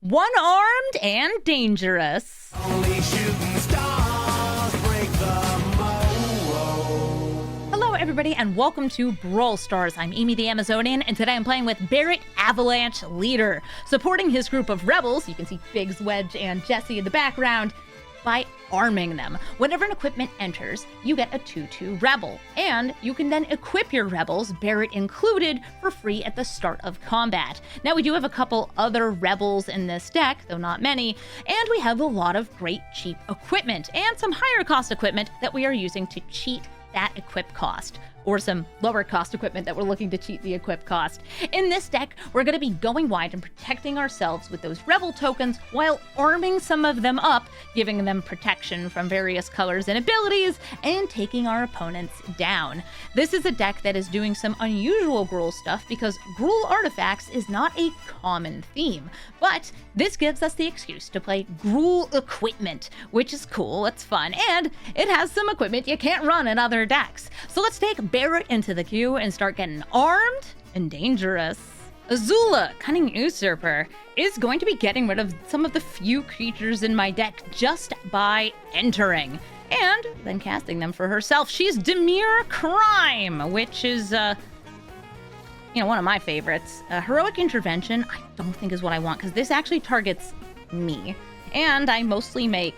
One-armed and dangerous. Only shooting stars break the mold. Hello everybody and welcome to Brawl Stars. I'm Amy the Amazonian and today I'm playing with Barret, Avalanche leader. Supporting his group of rebels, you can see Biggs, Wedge, and Jesse in the background, by arming them. Whenever an equipment enters, you get a 2/2 rebel, and you can then equip your rebels, Barret included, for free at the start of combat. Now we do have a couple other rebels in this deck, though not many, and we have a lot of great cheap equipment, and some higher cost equipment that we are using to cheat that equip cost, or some lower cost equipment that we're looking to cheat the equip cost. In this deck, we're going to be going wide and protecting ourselves with those rebel tokens while arming some of them up, giving them protection from various colors and abilities, and taking our opponents down. This is a deck that is doing some unusual Gruul stuff because Gruul artifacts is not a common theme, but this gives us the excuse to play Gruul equipment, which is cool, it's fun, and it has some equipment you can't run in other decks. So let's take Barret into the queue and start getting armed and dangerous. Azula, Cunning Usurper, is going to be getting rid of some of the few creatures in my deck just by entering, and then casting them for herself. She's Demure Crime, which is, one of my favorites. Heroic Intervention, I don't think is what I want, because this actually targets me, and I mostly make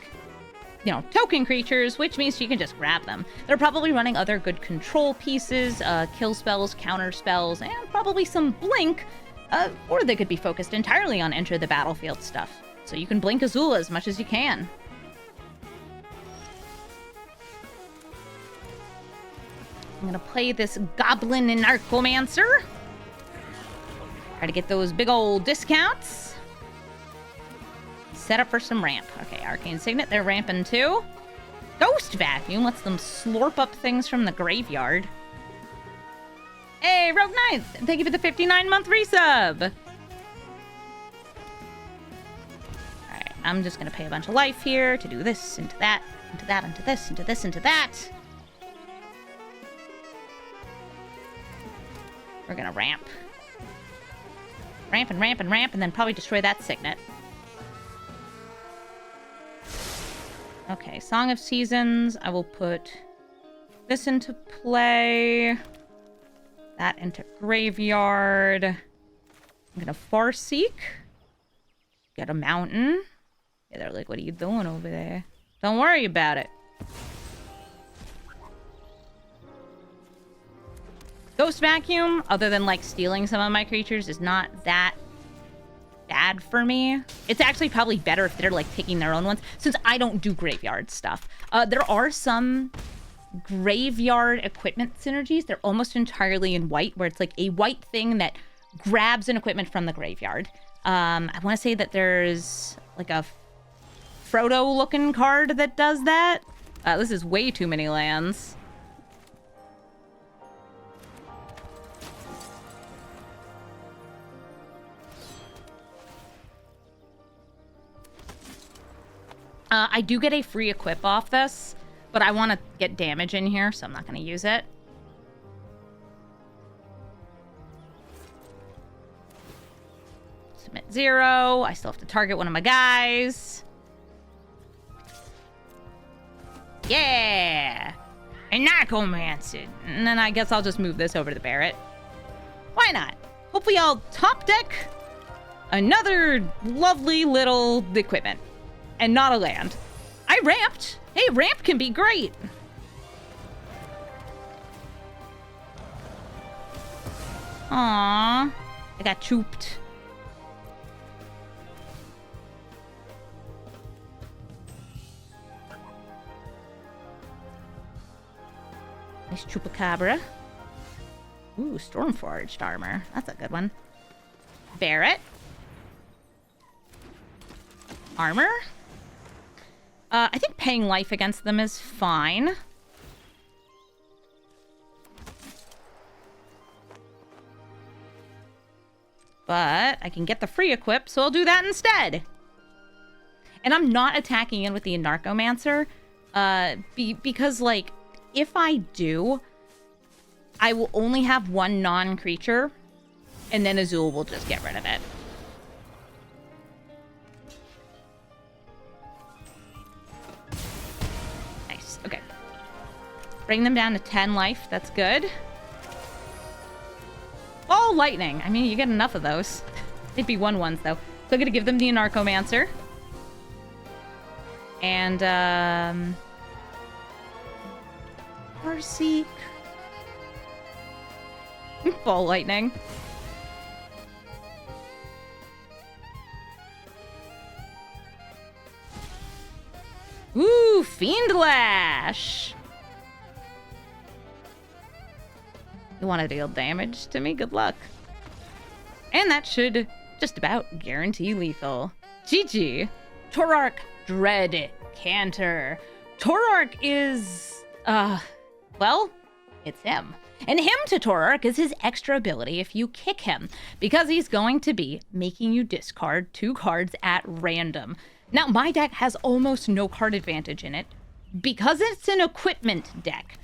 token creatures, which means she can just grab them. They're probably running other good control pieces, kill spells, counter spells, and probably some blink, or they could be focused entirely on enter the battlefield stuff. So you can blink Azula as much as you can. I'm gonna play this Goblin and Narcomancer. Try to get those big old discounts. Set up for some ramp. Okay, Arcane Signet, they're ramping too. Ghost Vacuum lets them slurp up things from the graveyard. Hey, Rogue Knight, thank you for the 59-month resub. Alright, I'm just gonna pay a bunch of life here to do this, into that, into that, into this, into this, into that. We're gonna ramp. Ramp and ramp and ramp, and then probably destroy that Signet. Okay, Song of Seasons. I will put this into play. That into Graveyard. I'm gonna Farseek. Get a mountain. Yeah, they're like, what are you doing over there? Don't worry about it. Ghost Vacuum, other than like stealing some of my creatures, is not that bad for me. It's actually probably better if they're like taking their own ones, since I don't do graveyard stuff. There are some graveyard equipment synergies. They're almost entirely in white, where it's like a white thing that grabs an equipment from the graveyard. I want to say that there's like a Frodo looking card that does that. This is way too many lands. I do get a free equip off this, but I want to get damage in here, so I'm not going to use it. Submit 0. I still have to target one of my guys. Yeah! And Narcomancer. And then I guess I'll just move this over to the Barret. Why not? Hopefully I'll top deck another lovely little equipment. And not a land. I ramped. Hey, ramp can be great. Aww. I got chooped. Nice Chupacabra. Ooh, Stormforged armor. That's a good one. Barret. Armor. I think paying life against them is fine. But I can get the free equip, so I'll do that instead. And I'm not attacking in with the Narcomancer, because, like, if I do, I will only have one non-creature, and then Azul will just get rid of it. Bring them down to 10 life. That's good. Oh, lightning. I mean, you get enough of those. They'd be 1/1s, though. So I'm going to give them the Narcomancer. And, Farseek. Ball lightning. Ooh, Fiend Lash. You want to deal damage to me? Good luck. And that should just about guarantee lethal. GG. Tourach Dread Canter. Tourach is, well, it's him. And him to Tourach is his extra ability if you kick him, because he's going to be making you discard 2 cards at random. Now, my deck has almost no card advantage in it, because it's an equipment deck.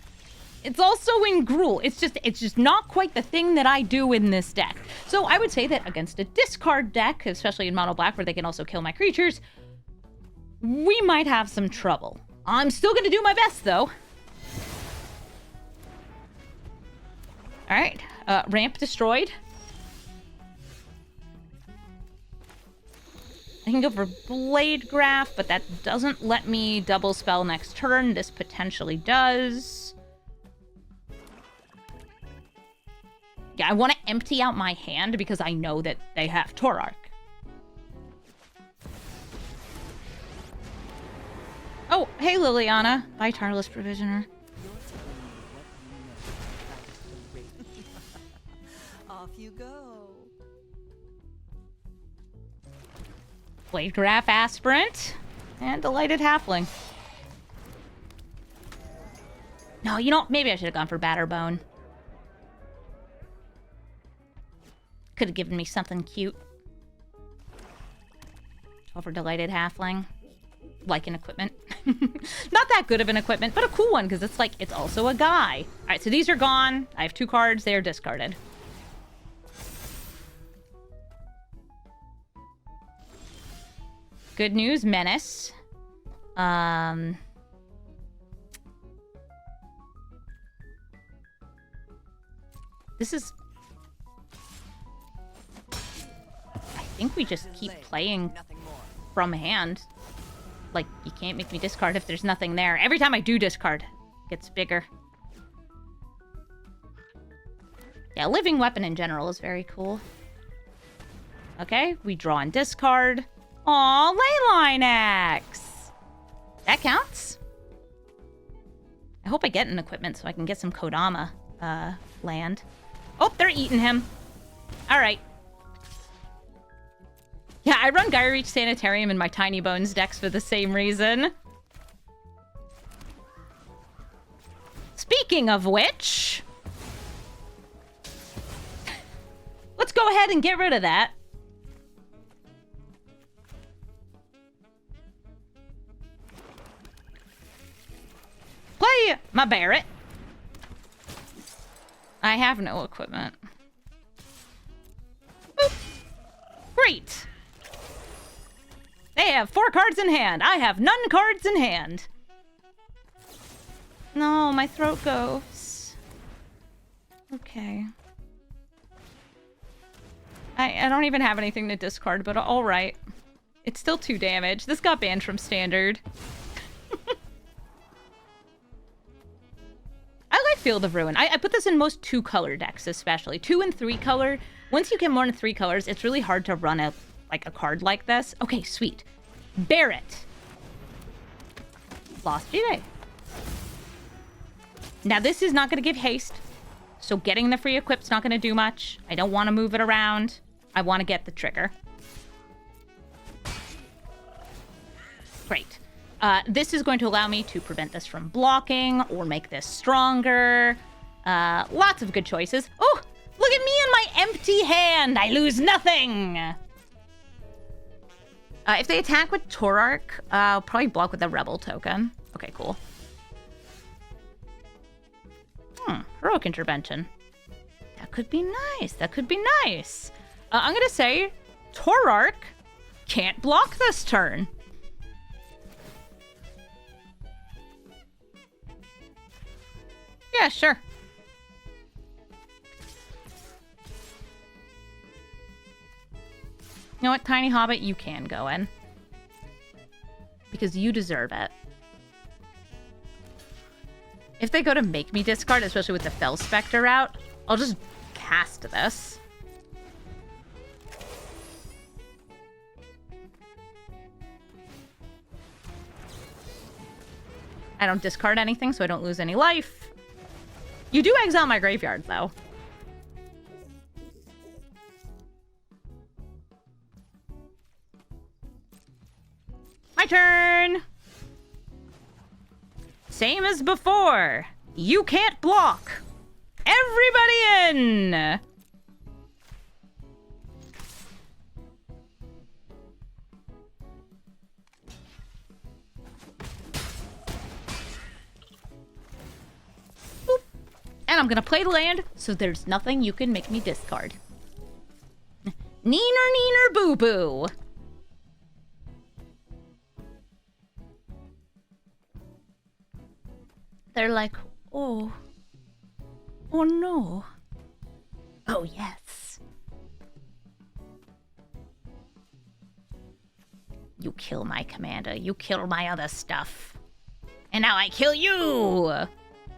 It's also in Gruul. It's just not quite the thing that I do in this deck. So I would say that against a discard deck, especially in mono black where they can also kill my creatures, we might have some trouble. I'm still going to do my best, though. All right, ramp destroyed. I can go for Blade Graph, but that doesn't let me double spell next turn. This potentially does. Yeah, I want to empty out my hand because I know that they have Tourach. Oh, hey, Liliana. Bye, Tireless Provisioner. Off you go. Blade Graph Aspirant. And Delighted Halfling. No, you know, maybe I should have gone for Batterbone. Could have given me something cute. Over Delighted Halfling. Like an equipment. Not that good of an equipment, but a cool one, because it's like, it's also a guy. All right, so these are gone. I have 2 cards. They are discarded. Good news, Menace. This is... I think we just keep playing from hand. Like, you can't make me discard if there's nothing there. Every time I do discard, it gets bigger. Yeah, Living Weapon in general is very cool. Okay, we draw and discard. Aw, Leyline Axe! That counts. I hope I get an equipment so I can get some Kodama land. Oh, they're eating him. All right. Yeah, I run Gyre Reach Sanitarium in my Tiny Bones decks for the same reason. Speaking of which... let's go ahead and get rid of that. Play my Barret. I have no equipment. Boop. Great. They have 4 cards in hand. I have none cards in hand. No, my throat goes. Okay. I don't even have anything to discard, but all right. It's still 2 damage. This got banned from Standard. I like Field of Ruin. I put this in most 2-color decks, especially. 2 and 3 color. Once you get more than 3 colors, it's really hard to run a card like this. Okay, sweet. Barret. Lost G-Day. Now, this is not going to give haste, so getting the free equip's not going to do much. I don't want to move it around. I want to get the trigger. Great. This is going to allow me to prevent this from blocking or make this stronger. Lots of good choices. Oh, look at me and my empty hand. I lose nothing. If they attack with Tourach, I'll probably block with a Rebel token. Okay, cool. Heroic Intervention. That could be nice. That could be nice. I'm going to say Tourach can't block this turn. Yeah, sure. You know what, Tiny Hobbit, you can go in. Because you deserve it. If they go to make me discard, especially with the Fel Spectre out, I'll just cast this. I don't discard anything, so I don't lose any life. You do exile my graveyard, though. My turn! Same as before. You can't block. Everybody in! Boop. And I'm gonna play the land, so there's nothing you can make me discard. Neener, neener, boo-boo. They're like, oh no. Oh, yes. You kill my commander. You kill my other stuff. And now I kill you!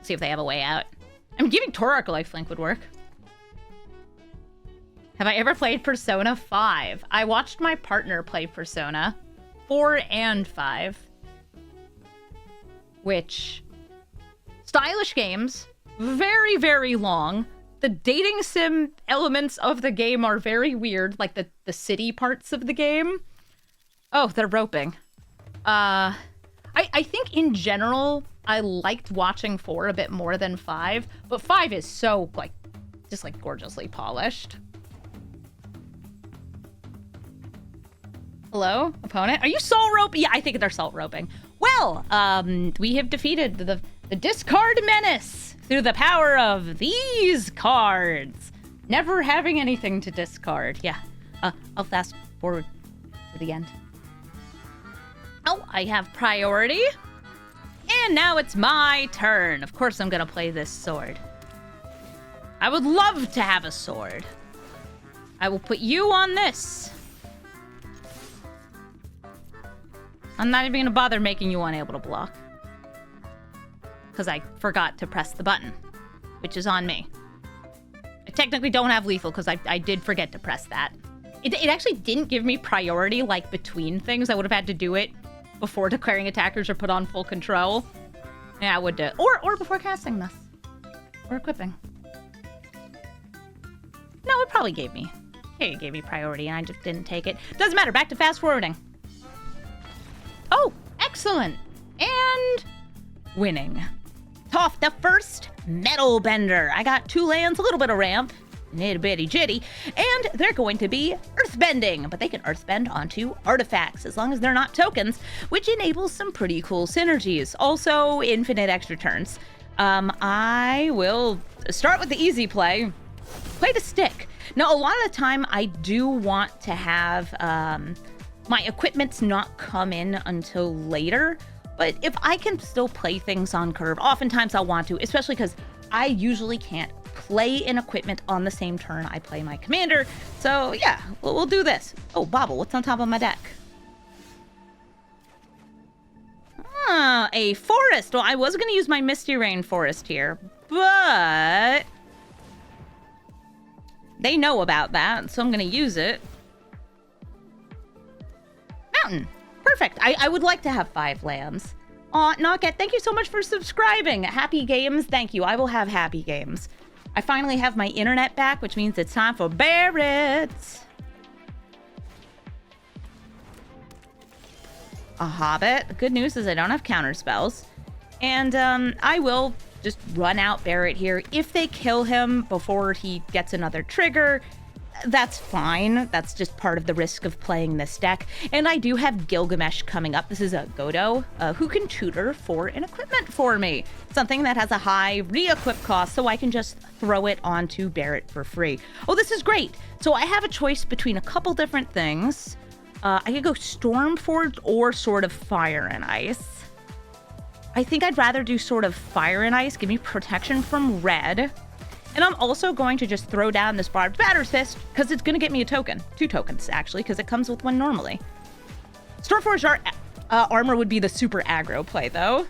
See if they have a way out. I'm giving Tourach a lifelink would work. Have I ever played Persona 5? I watched my partner play Persona 4 and 5. Which... stylish games, very, very long. The dating sim elements of the game are very weird, like the city parts of the game. Oh, they're roping. I think in general, I liked watching 4 a bit more than 5, but 5 is so, like, just, like, gorgeously polished. Hello, opponent? Are you salt roping? Yeah, I think they're salt roping. Well, we have defeated the discard menace through the power of these cards. Never having anything to discard. Yeah, I'll fast forward to the end. Oh, I have priority. And now it's my turn. Of course I'm gonna play this sword. I would love to have a sword. I will put you on this. I'm not even gonna bother making you unable to block. Because I forgot to press the button, which is on me. I technically don't have lethal because I did forget to press that. It actually didn't give me priority, like, between things. I would have had to do it before declaring attackers are put on full control. Yeah, I would do it. Or before casting this. Or equipping. No, it probably gave me. Here, it gave me priority and I just didn't take it. Doesn't matter, back to fast forwarding. Oh, excellent. And winning. Toph, the first metal bender. I got 2 lands, a little bit of ramp, nitty bitty jitty, and they're going to be earthbending, but they can earthbend onto artifacts as long as they're not tokens, which enables some pretty cool synergies. Also, infinite extra turns. I will start with the easy play. Play the stick. Now, a lot of the time, I do want to have my equipments not come in until later. But if I can still play things on curve, oftentimes I'll want to, especially because I usually can't play an equipment on the same turn I play my commander. So yeah, we'll do this. Oh, Bobble, what's on top of my deck? Ah, a forest. Well, I was going to use my Misty Rain forest here, but they know about that, so I'm going to use it. Mountain. Perfect. I would like to have 5 lands. Aw, Knockat, thank you so much for subscribing. Happy games. Thank you. I will have happy games. I finally have my internet back, which means it's time for Barret. A Hobbit. The good news is I don't have counter spells. And I will just run out Barret here. If they kill him before he gets another trigger, that's fine. That's just part of the risk of playing this deck. And I do have Gilgamesh coming up. This is a Godo who can tutor for an equipment for me. Something that has a high re-equip cost, so I can just throw it onto Barret for free. Oh, this is great. So I have a choice between a couple different things. I could go Stormforge or Sword of Fire and Ice. I think I'd rather do Sword of Fire and Ice, give me protection from red. And I'm also going to just throw down this Barbed Batter Fist, because it's going to get me a token. 2 tokens, actually, because it comes with 1 normally. Stormforged armor would be the super aggro play, though.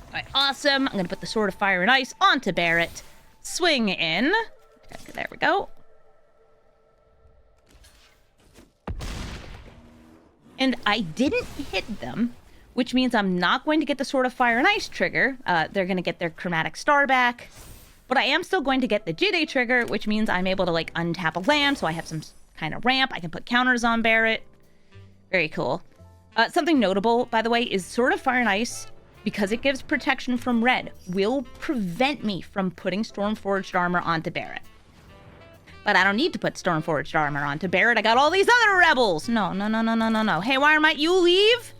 Alright, awesome. I'm going to put the Sword of Fire and Ice onto Barret. Swing in. Okay, there we go. And I didn't hit them, which means I'm not going to get the Sword of Fire and Ice trigger. They're going to get their Chromatic Star back. But I am still going to get the Jide trigger, which means I'm able to, like, untap a land, so I have some kind of ramp. I can put counters on Barret. Very cool. Something notable, by the way, is Sword of Fire and Ice, because it gives protection from red, will prevent me from putting Stormforged armor onto Barret. But I don't need to put Stormforged armor onto Barret. I got all these other rebels. No. Haywire Might, you leave?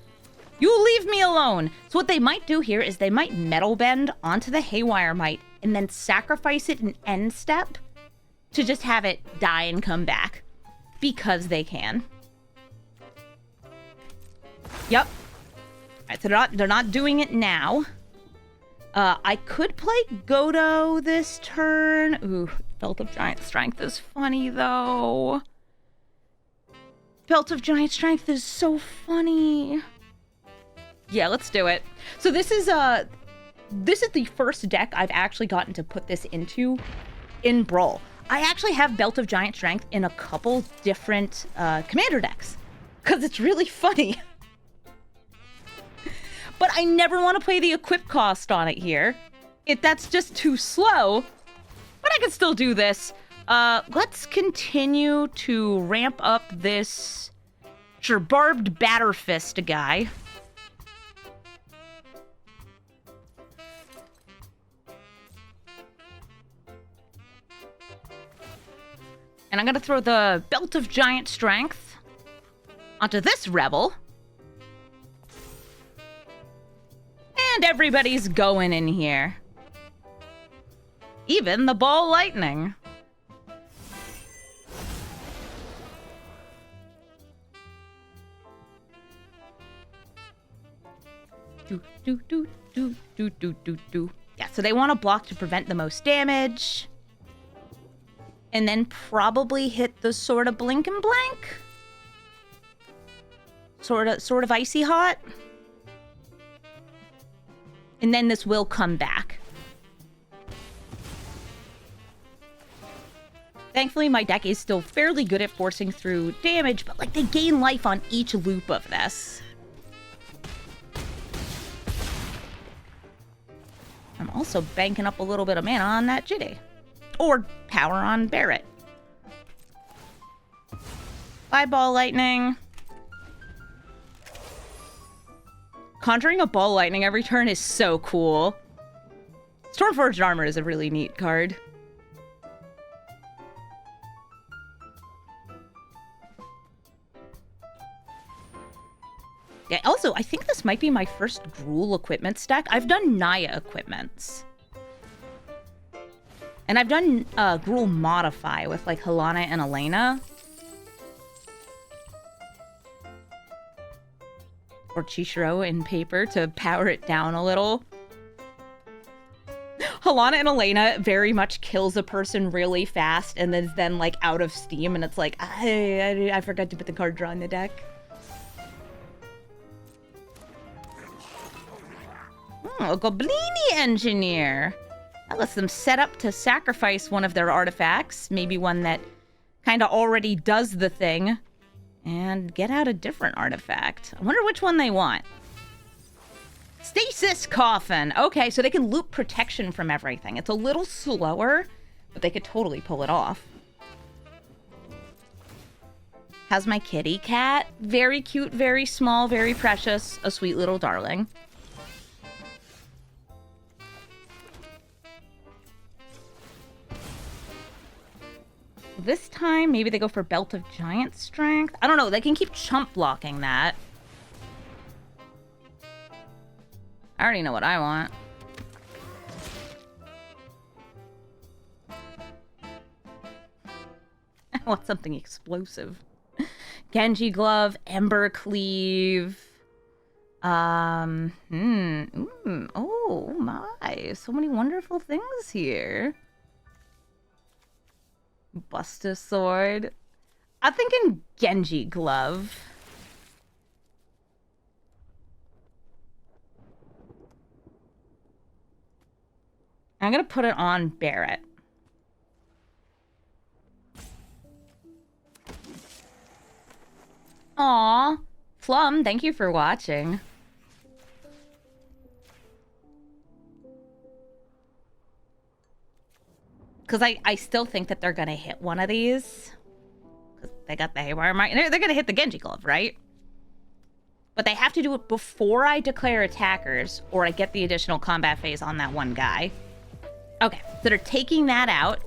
You leave me alone. So what they might do here is they might Metal Bend onto the Haywire Might and then sacrifice it in end step to just have it die and come back. Because they can. Yep. Alright, so they're not doing it now. I could play Godo this turn. Ooh, Belt of Giant Strength is funny, though. Belt of Giant Strength is so funny. Yeah, let's do it. So this is the first deck I've actually gotten to put this into in Brawl. I actually have Belt of Giant Strength in a couple different commander decks, because it's really funny. But I never want to play the equip cost on it here. That's just too slow. But I can still do this. Let's continue to ramp up this Barbed Batter Fist guy. And I'm going to throw the Belt of Giant Strength onto this rebel. And everybody's going in here. Even the Ball Lightning. Yeah, so they want to block to prevent the most damage. And then probably hit the Sword of Blink and Blank. Sword of Icy Hot. And then this will come back. Thankfully, my deck is still fairly good at forcing through damage, but like they gain life on each loop of this. I'm also banking up a little bit of mana on that Jide. Or power on Barret. Bye, Ball Lightning. Conjuring a Ball Lightning every turn is so cool. Stormforged Armor is a really neat card. Yeah, also, I think this might be my first Gruul equipment stack. I've done Naya equipments. And I've done Gruul Modify with, like, Helena and Elena. Or Chishiro in paper to power it down a little. Helena and Elena very much kills a person really fast and then like, out of steam. And it's like, I forgot to put the card draw in the deck. Oh, Goblini Engineer. That lets them set up to sacrifice one of their artifacts, maybe one that kind of already does the thing, and get out a different artifact. I wonder which one they want. Stasis Coffin. Okay, so they can loop protection from everything. It's a little slower, but they could totally pull it off. How's my kitty cat? Very cute, very small, very precious. A sweet little darling. This time, maybe they go for Belt of Giant Strength. I don't know. They can keep chump blocking that. I already know what I want. I want something explosive. Genji Glove, Ember Cleave. Oh my, so many wonderful things here. Buster sword. I'm thinking Genji glove. I'm gonna put it on Barret. Aw, Plum, thank you for watching. Because I still think that they're gonna hit one of these. Because they got the Haywire Might. They're gonna hit the Genji glove, right? But they have to do it before I declare attackers, or I get the additional combat phase on that one guy. Okay, so they're taking that out.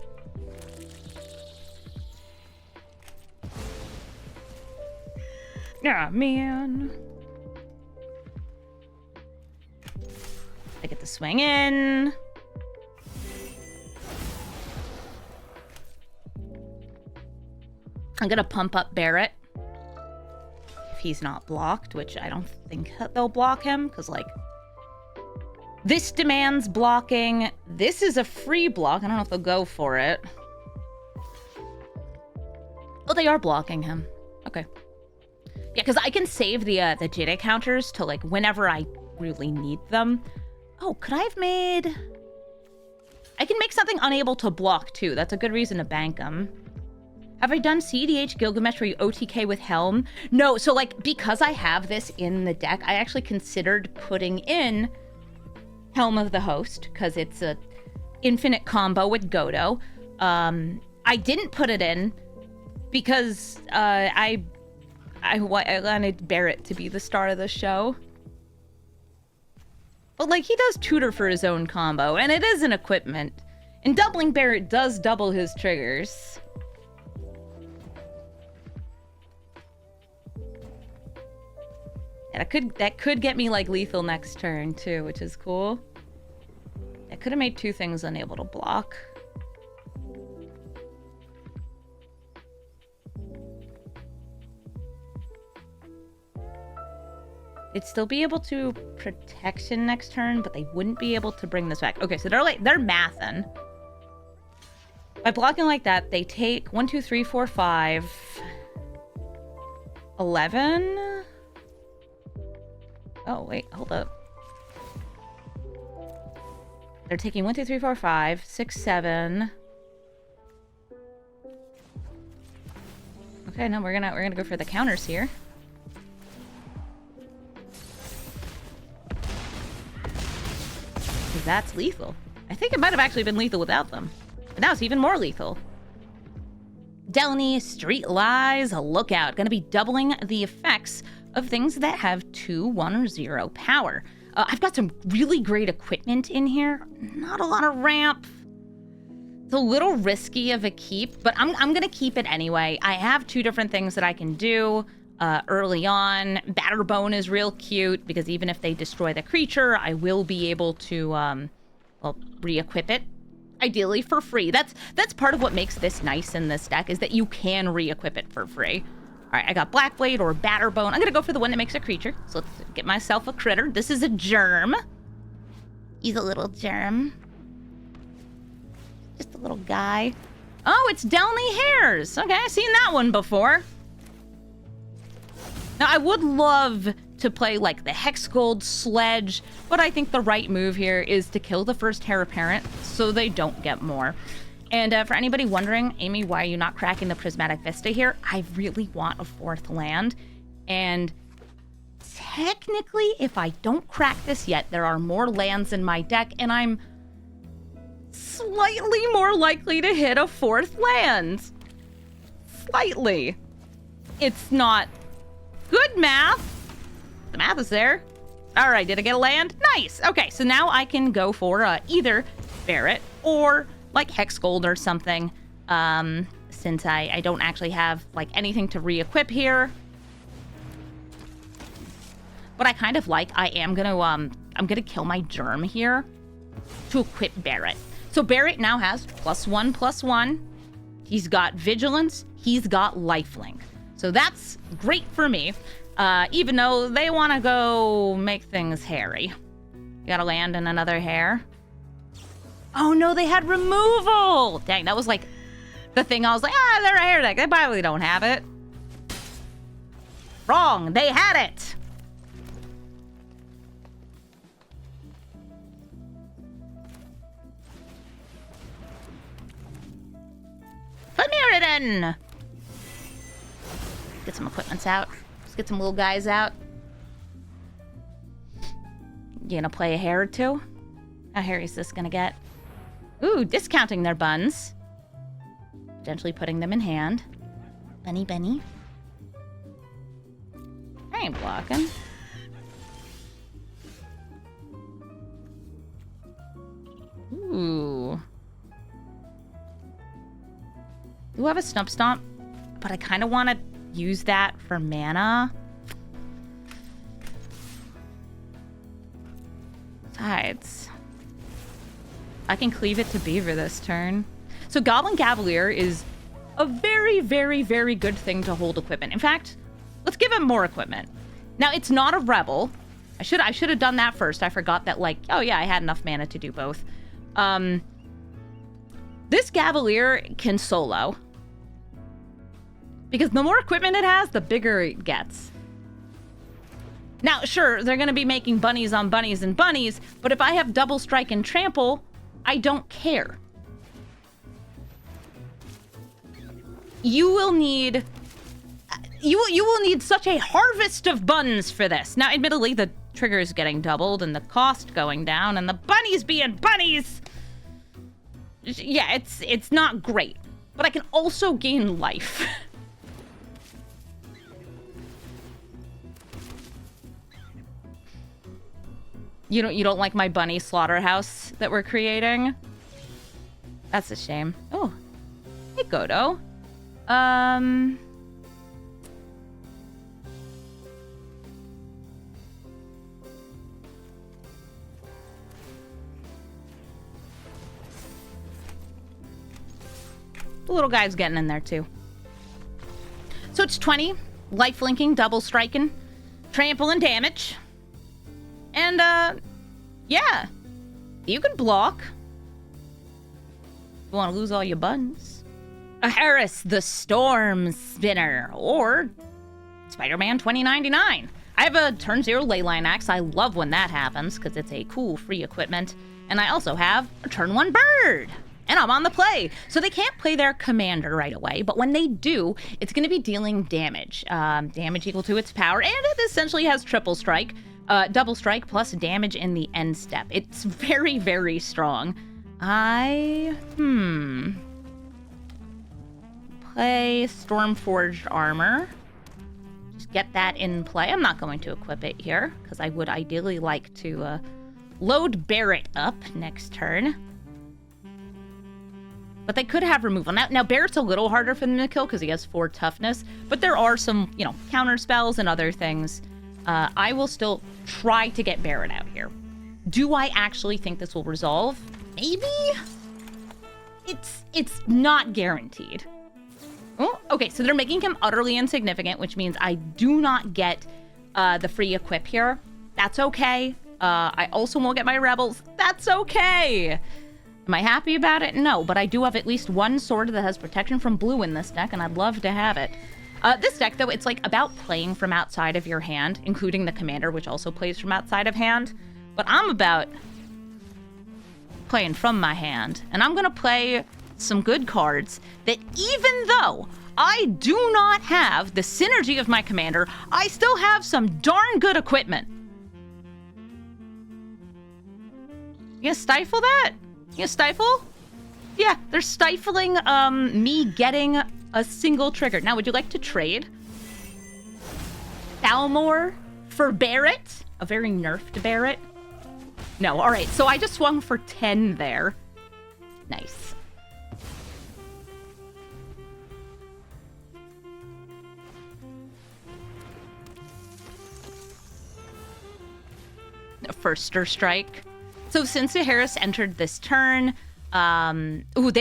Yeah, man. I get the swing in. I'm gonna pump up Barret. If he's not blocked, which I don't think they'll block him, because, like, this demands blocking. This is a free block. I don't know if they'll go for it. Oh, they are blocking him. Okay. Yeah, because I can save the JD counters to, like, whenever I really need them. Oh, could I have made... I can make something unable to block, too. That's a good reason to bank them. Have I done CDH Gilgamesh where you OTK with Helm? No, so, like, because I have this in the deck, I actually considered putting in Helm of the Host, because it's a infinite combo with Godo. I didn't put it in because I wanted Barret to be the star of the show. But, like, he does tutor for his own combo, and it is an equipment. And doubling Barret does double his triggers. And that could get me, like, lethal next turn, too, which is cool. I could have made two things unable to block. They'd still be able to protection next turn, but they wouldn't be able to bring this back. Okay, so they're mathing. By blocking like that, they take 1, 2, 3, 4, 5, 11. Oh, wait, hold up. They're taking 1, 2, 3, 4, 5, 6, 7. Okay, no, we're gonna go for the counters here. Because that's lethal. I think it might have actually been lethal without them. But now it's even more lethal. Delney, Street Lies, look out. Gonna be doubling the effects of things that have 2, 1, or 0 power. I've got some really great equipment in here. Not a lot of ramp. It's a little risky of a keep, but I'm gonna keep it anyway. I have 2 different things that I can do early on. Batterbone is real cute because even if they destroy the creature, I will be able to, well, re-equip it. Ideally for free. That's part of what makes this nice in this deck, is that you can re-equip it for free. All right, I got Blackblade or Batterbone. I'm gonna go for the one that makes a creature. So let's get myself a critter. This is a germ. He's a little germ. Just a little guy. Oh, it's Delney Hairs. Okay, I've seen that one before. Now, I would love to play, like, the Hex Gold Sledge, but I think the right move here is to kill the first Heir Apparent so they don't get more. And for anybody wondering, Amy, why are you not cracking the Prismatic Vista here? I really want a 4th land. And technically, if I don't crack this yet, there are more lands in my deck, and I'm slightly more likely to hit a 4th land. Slightly. It's not good math. The math is there. All right, did I get a land? Nice. Okay, so now I can go for either Barret or, like, Hex Gold or something, since I don't actually have, like, anything to re-equip here. What I kind of like, I'm gonna kill my germ here to equip Barret. So Barret now has +1/+1. He's got Vigilance. He's got Lifelink. So that's great for me. Even though they want to go make things hairy. You gotta land in another hair. Oh no, they had removal! Dang, that was like the thing I was like, they're a hair deck. They probably don't have it. Wrong, they had it! Mirrodin! Get some equipments out. Let's get some little guys out. You gonna play a hair or two? How hairy is this gonna get? Ooh, discounting their buns. Potentially putting them in hand. Bunny, bunny. I ain't blocking. Ooh. Do have a Stump Stomp, but I kind of want to use that for mana. Besides, I can cleave it to Beaver this turn. So Goblin Cavalier is a very, very, very good thing to hold equipment. In fact, let's give him more equipment. Now, it's not a Rebel. I should have done that first. I forgot that, like, oh yeah, I had enough mana to do both. This Cavalier can solo. Because the more equipment it has, the bigger it gets. Now, sure, they're going to be making bunnies on bunnies and bunnies, but if I have double strike and trample, I don't care. You will need... You will need such a harvest of buns for this. Now, admittedly, the trigger is getting doubled and the cost going down and the bunnies being bunnies. Yeah, it's not great, but I can also gain life. You don't like my bunny slaughterhouse that we're creating? That's a shame. Oh, hey Godo. The little guy's getting in there too. So it's 20, life linking, double striking, trample and damage. And yeah, you can block. You want to lose all your buns. Uharis, the Storm Spinner, or Spider-Man 2099. I have a turn 0 Leyline Axe. I love when that happens because it's a cool free equipment. And I also have a turn 1 Bird. And I'm on the play. So they can't play their commander right away, but when they do, it's going to be dealing damage. Damage equal to its power, and it essentially has triple strike, double strike plus damage in the end step. It's very, very strong. Play Stormforged Armor. Just get that in play. I'm not going to equip it here, because I would ideally like to load Barret up next turn. But they could have removal. Now Barret's a little harder for them to kill because he has 4 toughness, but there are some, counter spells and other things. I will still try to get Barret out here. Do I actually think this will resolve? Maybe? It's not guaranteed. Oh, okay, so they're making him utterly insignificant, which means I do not get the free equip here. That's okay. I also won't get my Rebels. That's okay. Am I happy about it? No, but I do have at least one sword that has protection from blue in this deck, and I'd love to have it. This deck, though, it's like about playing from outside of your hand, including the commander, which also plays from outside of hand. But I'm about playing from my hand, and I'm going to play some good cards that even though I do not have the synergy of my commander, I still have some darn good equipment. You gonna stifle that? You gonna stifle? Yeah, they're stifling me getting a single trigger. Now, would you like to trade Thalmor for Barret? A very nerfed Barret? No, all right. So I just swung for 10 there. Nice. First Stir Strike. So since Uharis entered this turn, they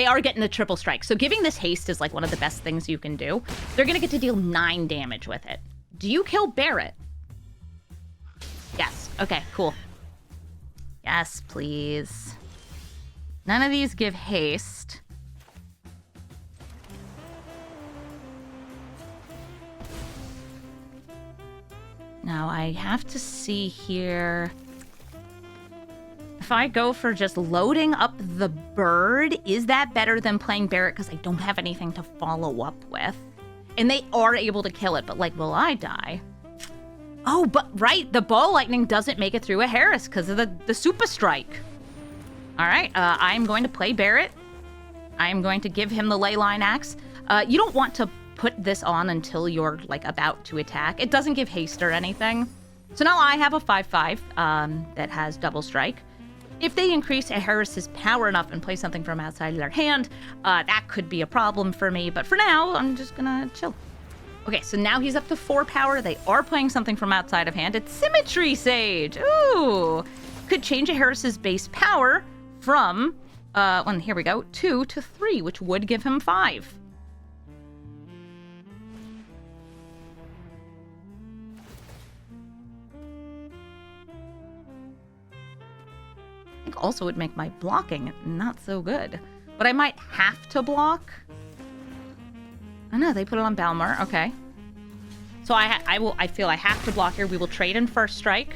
are getting the triple strike. So giving this haste is like one of the best things you can do. They're going to get to deal 9 damage with it. Do you kill Barret? Yes. Okay, cool. Yes, please. None of these give haste. Now I have to see here. If I go for just loading up the bird, is that better than playing Barret? Because I don't have anything to follow up with. And they are able to kill it, but like, will I die? Oh, but right, the ball lightning doesn't make it through Uharis because of the super strike. All right, I'm going to play Barret. I'm going to give him the ley line axe. You don't want to put this on until you're like about to attack. It doesn't give haste or anything. So now I have a 5/5 that has double strike. If they increase Uharis's power enough and play something from outside their hand, that could be a problem for me. But for now, I'm just gonna chill. Okay, so now he's up to 4 power. They are playing something from outside of hand. It's Symmetry Sage. Ooh, could change Uharis's base power from, here we go, 2 to 3, which would give him 5. I think also would make my blocking not so good. But I might have to block. Oh no, they put it on Balmor. Okay. So I feel I have to block here. We will trade in first strike.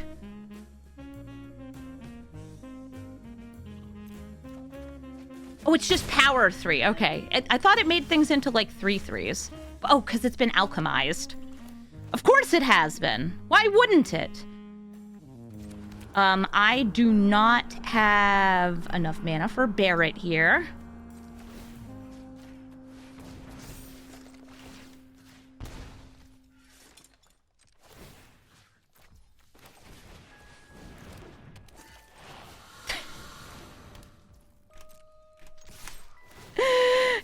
Oh, it's just power 3. Okay. I thought it made things into like 3 3s. Oh, because it's been alchemized. Of course it has been. Why wouldn't it? I do not have enough mana for Barret here.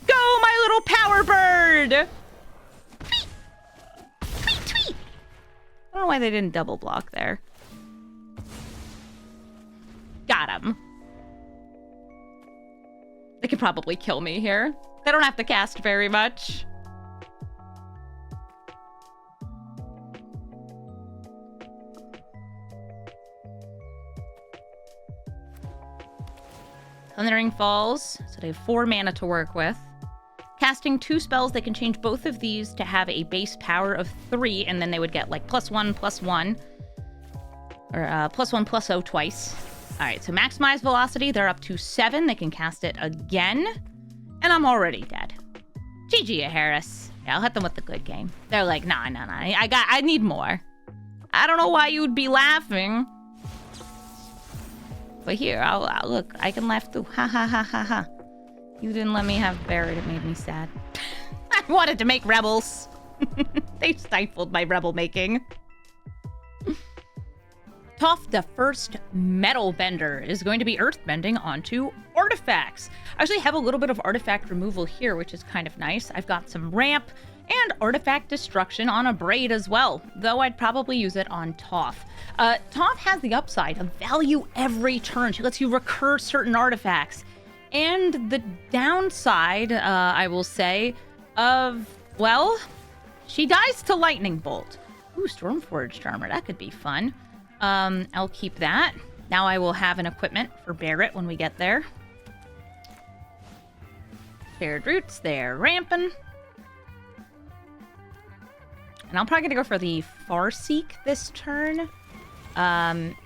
Go, my little power bird! Tweet! Tweet, tweet! I don't know why they didn't double block there. Got him. They could probably kill me here. They don't have to cast very much. Thundering Falls. So they have 4 mana to work with. Casting 2 spells, they can change both of these to have a base power of 3, and then they would get like +1/+1. Or +1/+0 twice. Alright, so maximize velocity, they're up to 7. They can cast it again. And I'm already dead. GG, Uharis. Yeah, I'll hit them with the good game. They're like, nah. I need more. I don't know why you would be laughing. But here, I'll look, I can laugh too. Ha ha ha ha ha. You didn't let me have Barret, it made me sad. I wanted to make rebels. They stifled my rebel making. Toph, the first metal bender, is going to be earth bending onto artifacts. I actually have a little bit of artifact removal here, which is kind of nice. I've got some ramp and artifact destruction on a braid as well, though I'd probably use it on Toph. Toph has the upside of value every turn. She lets you recur certain artifacts. And the downside, I will say, of, well, she dies to lightning bolt. Ooh, Stormforged armor, that could be fun. I'll keep that. Now I will have an equipment for Barret when we get there. Paired roots, they're ramping. And I'm probably gonna go for the Farseek this turn.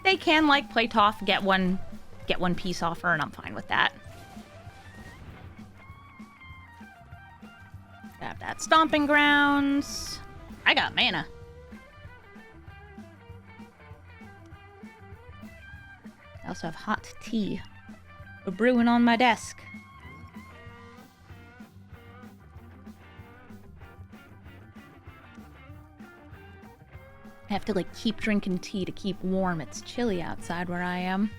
They can like play Toph, get one piece off her, and I'm fine with that. Grab that Stomping Grounds. I got mana. I also have hot tea. We're brewing on my desk. I have to like keep drinking tea to keep warm. It's chilly outside where I am.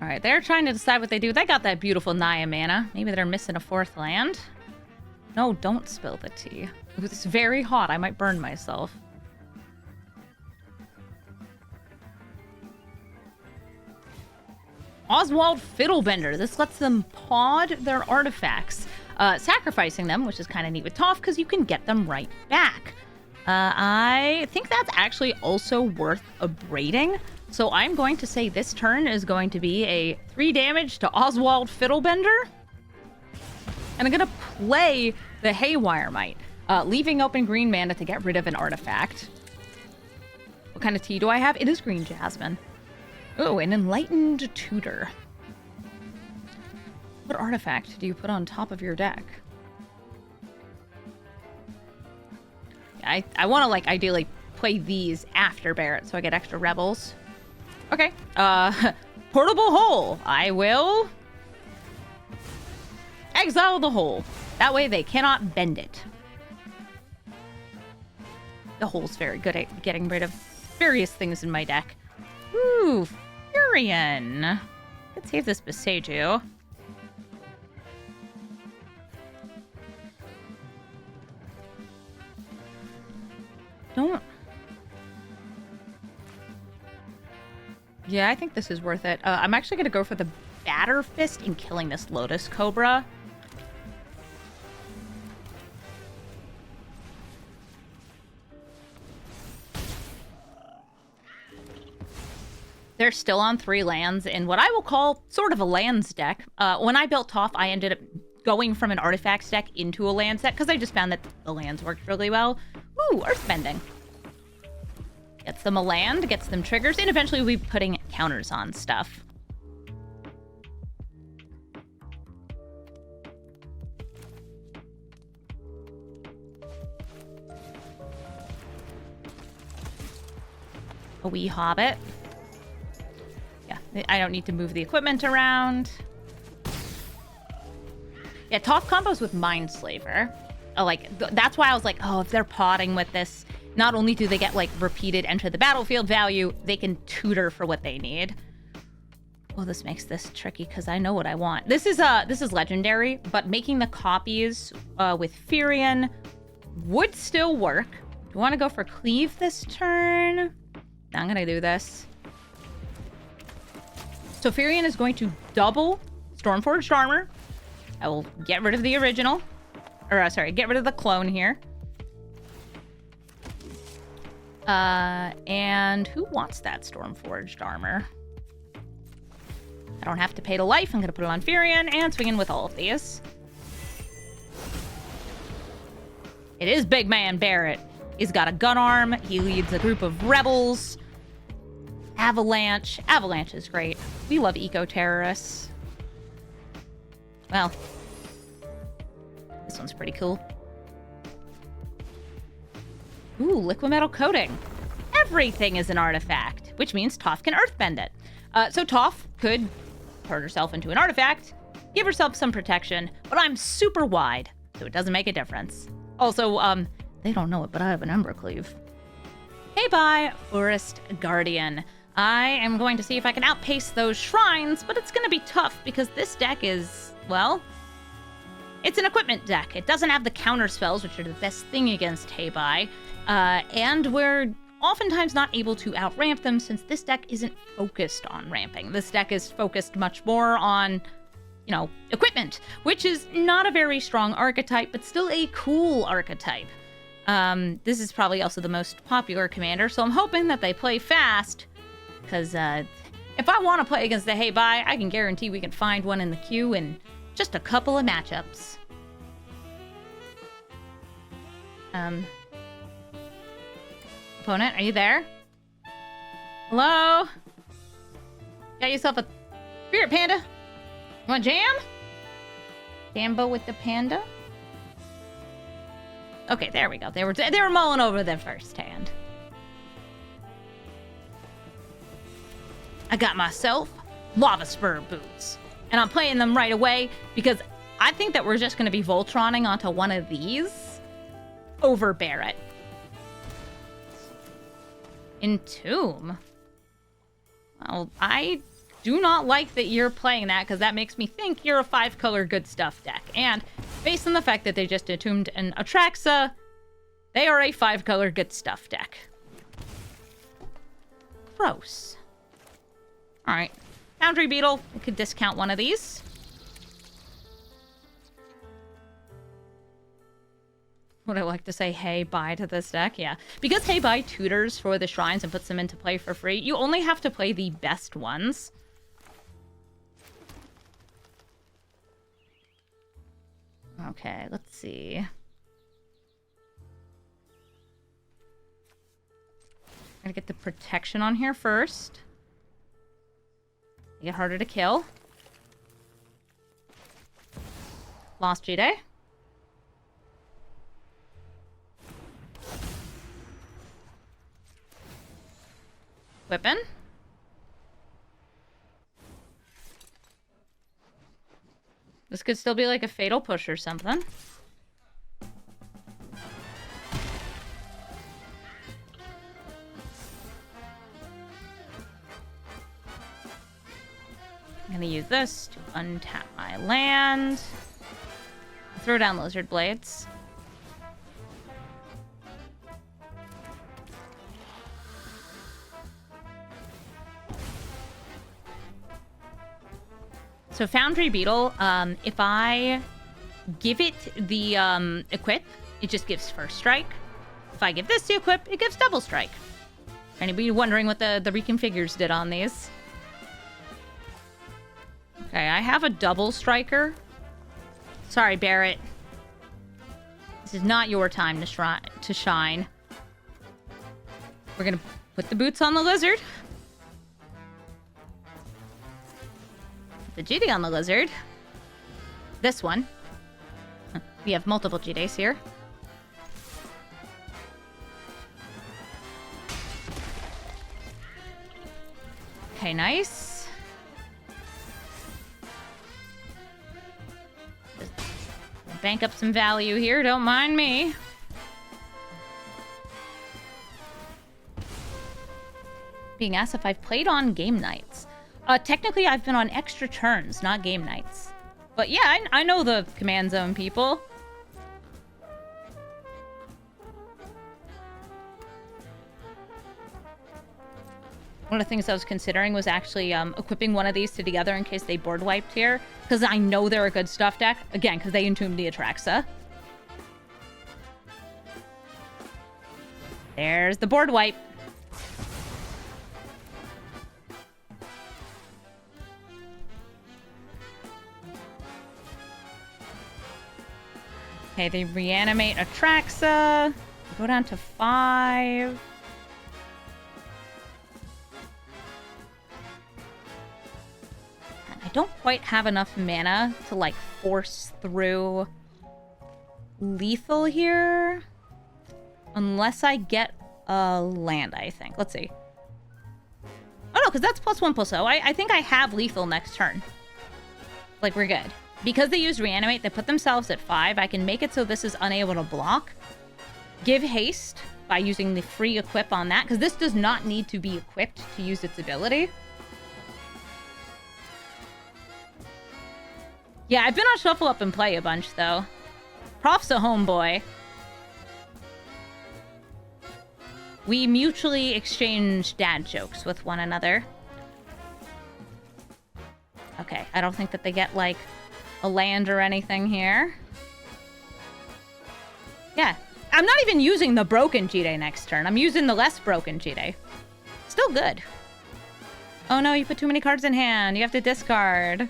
Alright, they're trying to decide what they do. They got that beautiful Naya mana. Maybe they're missing a 4th land. No, don't spill the tea. It's very hot. I might burn myself. Oswald Fiddlebender. This lets them pod their artifacts, sacrificing them, which is kind of neat with Toph because you can get them right back. I think that's actually also worth abrading. So I'm going to say this turn is going to be a 3 damage to Oswald Fiddlebender. And I'm going to play the Haywire Might, leaving open green mana to get rid of an artifact. What kind of tea do I have? It is green jasmine. Oh, an Enlightened Tutor. What artifact do you put on top of your deck? I want to, like, ideally play these after Barret so I get extra rebels. Okay. Portable Hole. I will exile the hole. That way they cannot bend it. The hole's very good at getting rid of various things in my deck. Ooh, Furion. Let's save this Beseju. Don't. Yeah, I think this is worth it. I'm actually going to go for the Batter Fist in killing this Lotus Cobra. They're still on 3 lands in what I will call sort of a lands deck. When I built Toph, I ended up going from an artifacts deck into a lands deck because I just found that the lands worked really well. Ooh, Earthbending. Gets them a land, gets them triggers, and eventually we'll be putting counters on stuff. A wee hobbit. Yeah, I don't need to move the equipment around. Yeah, Toph combos with Mindslaver. That's why I was like, oh, if they're potting with this, not only do they get, like, repeated enter the battlefield value, they can tutor for what they need. Well, this makes this tricky because I know what I want. This is legendary, but making the copies with Furion would still work. Do you want to go for Cleave this turn? I'm going to do this. So Furion is going to double Stormforged Armor. I will get rid of the original. Or, sorry, get rid of the clone here. And who wants that Stormforged Armor? I don't have to pay to life. I'm going to put it on Furion and swing in with all of these. It is Big Man Barret. He's got a gun arm. He leads a group of rebels. Avalanche. Avalanche is great. We love eco-terrorists. Well, this one's pretty cool. Ooh, liquid metal coating. Everything is an artifact, which means Toph can earthbend it. So Toph could turn herself into an artifact, give herself some protection, but I'm super wide, so it doesn't make a difference. Also, they don't know it, but I have an Ember Cleave. Hey, bye, Forest Guardian. I am going to see if I can outpace those shrines, but it's going to be tough because this deck is, well, it's an equipment deck. It doesn't have the counter spells, which are the best thing against Hey-Bye, and we're oftentimes not able to outramp them since this deck isn't focused on ramping. This deck is focused much more on, you know, equipment, which is not a very strong archetype, but still a cool archetype. This is probably also the most popular commander, so I'm hoping that they play fast, because if I want to play against the Hey-Bye, I can guarantee we can find one in the queue in just a couple of matchups. Opponent, are you there? Hello? Got yourself a Spirit Panda? You want jam? Jambo with the panda? Okay, there we go. They were mulling over their first hand. I got myself Lava Spur boots. And I'm playing them right away because I think that we're just going to be Voltroning onto one of these over Barret. Entomb. Well, I do not like that you're playing that because that makes me think you're a 5-color good stuff deck. And based on the fact that they just entombed an Atraxa, they are a 5-color good stuff deck. Gross. All right. Foundry Beetle. We could discount one of these. Would I like to say hey bye to this deck? Yeah. Because hey bye tutors for the shrines and puts them into play for free, you only have to play the best ones. Okay, let's see. Gotta get the protection on here first. Get harder to kill. Lost G-Day. Whippin'. This could still be like a fatal push or something. I'm gonna use this to untap my land. Throw down Lizard Blades. So Foundry Beetle, if I give it the equip, it just gives first strike. If I give this the equip, it gives double strike. Anybody wondering what the reconfigures did on these? Okay, I have a double striker. Sorry, Barret. This is not your time to shine. We're gonna put the boots on the lizard. The GD on the lizard. This one. We have multiple GDs here. Okay, nice. Just bank up some value here, don't mind me. Being asked if I've played on game nights. Technically, I've been on extra turns, not game nights. But yeah, I know the command zone people. One of the things I was considering was actually equipping one of these to together in case they board wiped here. Because I know they're a good stuff deck. Again, because they entombed the Atraxa. There's the board wipe. Okay, they reanimate Atraxa. Go down to 5. I don't quite have enough mana to, like, force through lethal here. Unless I get a land, I think. Let's see. Oh, no, because that's +1/+0. I think I have lethal next turn. Like, we're good. Because they use reanimate, they put themselves at 5. I can make it so this is unable to block. Give haste by using the free equip on that, because this does not need to be equipped to use its ability. Yeah, I've been on Shuffle Up and Play a bunch, though. Prof's a homeboy. We mutually exchange dad jokes with one another. Okay, I don't think that they get, like, a land or anything here. Yeah. I'm not even using the broken G-Day next turn. I'm using the less broken G-Day. Still good. Oh no, you put too many cards in hand. You have to discard.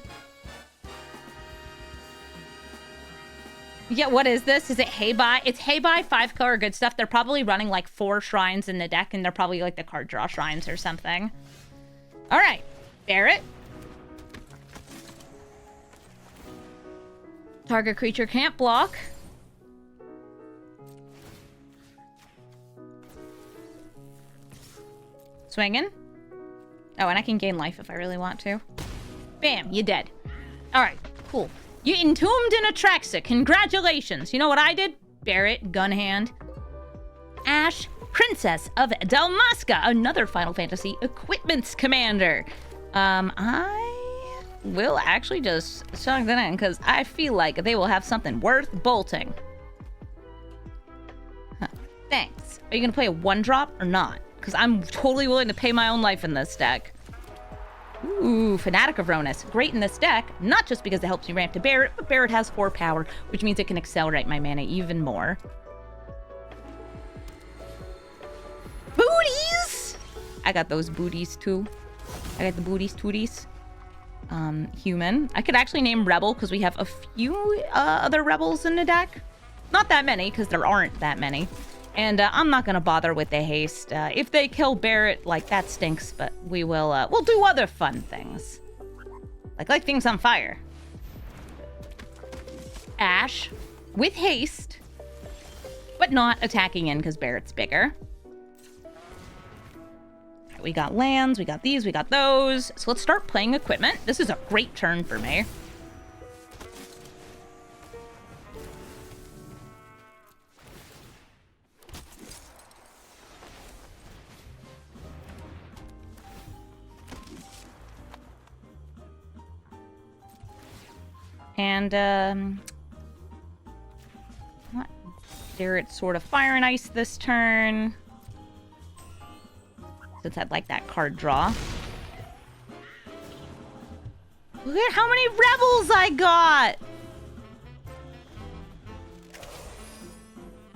Yeah, what is this? Is it Hey Bye? It's Hey Bye 5-color good stuff. They're probably running like 4 shrines in the deck, and they're probably like the card draw shrines or something. All right, Barret. Target creature can't block. Swinging. Oh, and I can gain life if I really want to. Bam, you dead. All right, cool. You entombed in Atraxa. Congratulations. You know what I did? Barret, gun hand. Ashe, Princess of Dalmasca, another Final Fantasy Equipments Commander. I will actually just chunk that in because I feel like they will have something worth bolting. Huh. Thanks. Are you going to play a 1-drop or not? Because I'm totally willing to pay my own life in this deck. Ooh, Fanatic of Ronus. Great in this deck, not just because it helps me ramp to Barret, but Barret has 4 power, which means it can accelerate my mana even more. I got those booties too. I got the booties tooties. Human. I could actually name Rebel because we have a few other Rebels in the deck. Not that many because there aren't that many. And I'm not going to bother with the haste. If they kill Barret, like, that stinks, but we'll do other fun things. Like light things on fire. Ashe with haste, but not attacking in because Barret's bigger. We got lands, we got these, we got those. So let's start playing equipment. This is a great turn for me. And, what? Barret's sort of fire and ice this turn. Since I'd like that card draw. Look at how many rebels I got!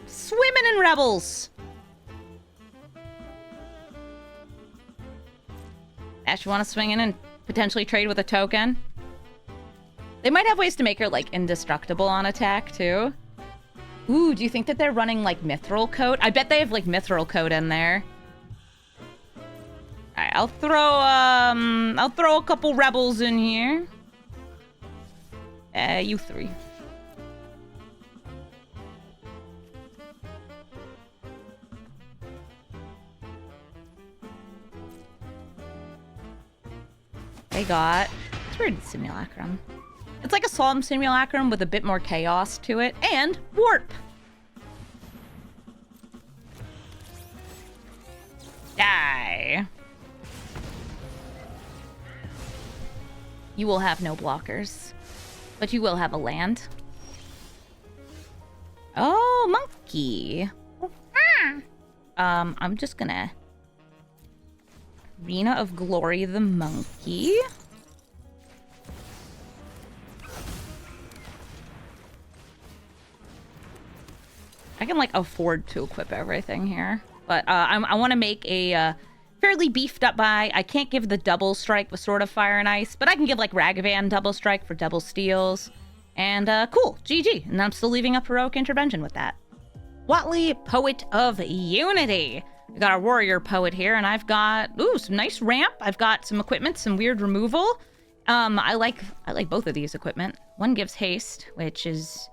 Swimming in rebels! Ashe, you want to swing in and potentially trade with a token? They might have ways to make her, like, indestructible on attack, too. Ooh, do you think that they're running, like, Mithril Coat? I bet they have, like, Mithril Coat in there. Alright, I'll throw a couple rebels in here. You three. They got... It's weird, Simulacrum. It's like a Solemn Simulacrum with a bit more chaos to it. And Warp! Die! You will have no blockers. But you will have a land. Oh, monkey! I'm just gonna... Arena of Glory the monkey. I can, like, afford to equip everything here. But I want to make a fairly beefed up buy. I can't give the double strike with Sword of Fire and Ice, but I can give, like, Ragavan double strike for double steals. And, cool, GG. And I'm still leaving up Heroic Intervention with that. Huatli, Poet of Unity. We got our Warrior Poet here, and I've got, ooh, some nice ramp. I've got some equipment, some weird removal. I like both of these equipment. One gives haste, which is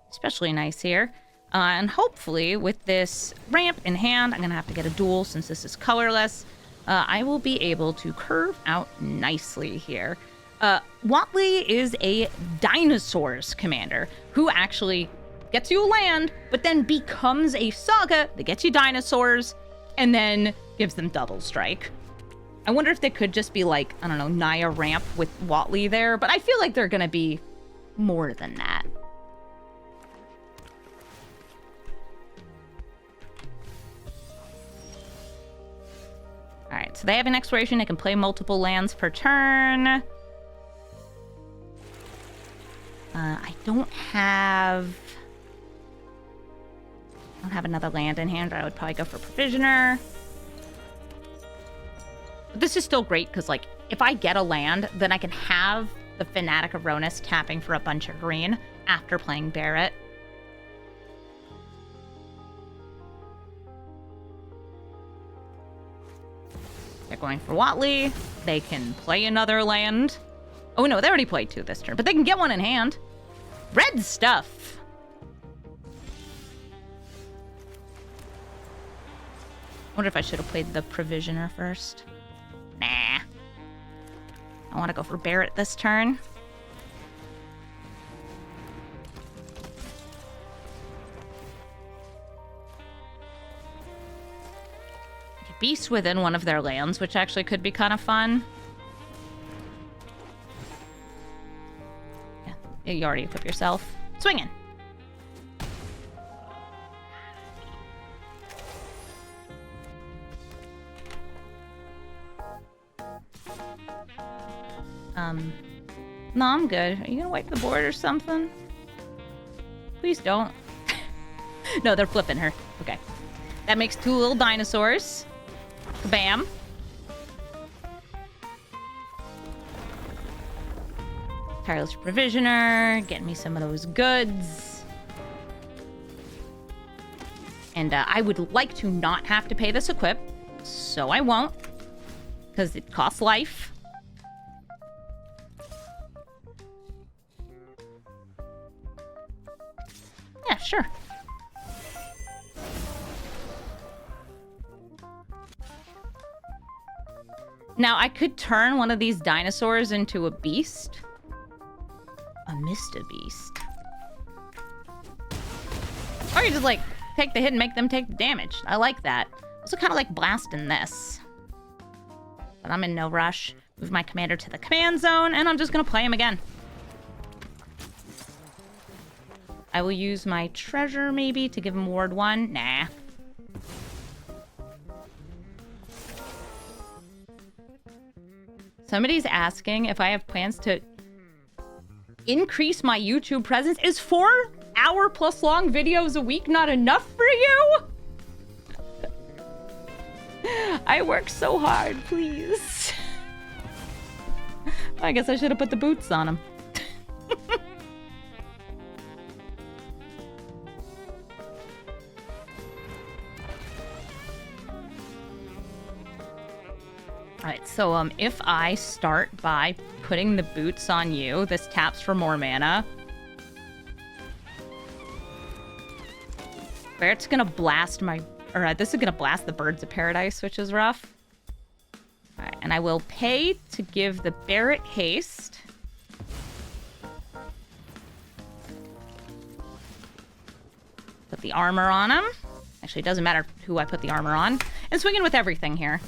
especially nice here. And hopefully, with this ramp in hand, I'm going to have to get a duel since this is colorless. I will be able to curve out nicely here. Huatli is a dinosaurs commander who actually gets you a land, but then becomes a saga that gets you dinosaurs and then gives them double strike. I wonder if they could just be like, I don't know, Naya ramp with Huatli there, but I feel like they're going to be more than that. Alright, so they have an exploration. They can play multiple lands per turn. I don't have another land in hand. I would probably go for Provisioner. But this is still great because, like, if I get a land, then I can have the Fanatic of Ronus tapping for a bunch of green after playing Barret. They're going for Huatli. They can play another land. Oh no, they already played two this turn, but they can get one in hand. Red stuff. Wonder if I should have played the Provisioner first. Nah. I want to go for Barret this turn. Beast within one of their lands, which actually could be kind of fun. Yeah, you already equip yourself. Swinging. No, I'm good. Are you gonna wipe the board or something? Please don't. No, they're flipping her. Okay. That makes two little dinosaurs. Bam. Tireless Provisioner, get me some of those goods. And I would like to not have to pay this equip, so I won't, because it costs life. Yeah, sure. Now, I could turn one of these dinosaurs into a beast. A Mr. Beast. Or you just, like, take the hit and make them take the damage. I like that. Also kind of like blasting this. But I'm in no rush. Move my commander to the command zone, and I'm just going to play him again. I will use my treasure, maybe, to give him Ward 1. Nah. Somebody's asking if I have plans to increase my YouTube presence. Is 4-hour-plus long videos a week not enough for you? I work so hard, please. I guess I should have put the boots on him. Alright, so if I start by putting the boots on you, this taps for more mana. Barret's gonna blast my... Or this is gonna blast the Birds of Paradise, which is rough. Alright, and I will pay to give the Barret haste. Put the armor on him. Actually, it doesn't matter who I put the armor on. And swing in with everything here.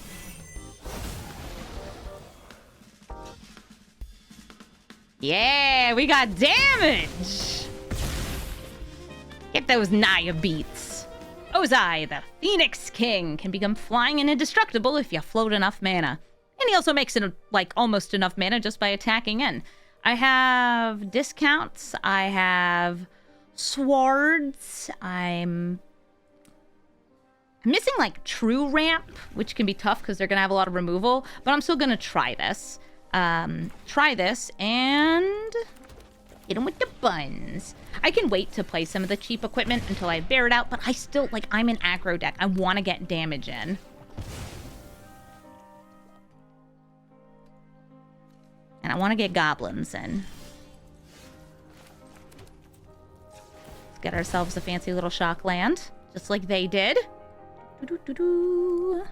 Yeah, we got damage! Get those Naya beats. Ozai, the Phoenix King, can become flying and indestructible if you float enough mana. And he also makes it, like, almost enough mana just by attacking in. I have discounts. I have swords. I'm missing, like, true ramp, which can be tough because they're going to have a lot of removal. But I'm still going to try this. Try this and hit him with the buns. I can wait to play some of the cheap equipment until I bear it out, but I still, like, I'm an aggro deck. I want to get damage in. And I want to get goblins in. Let's get ourselves a fancy little shock land, just like they did. Doo-doo-doo-doo.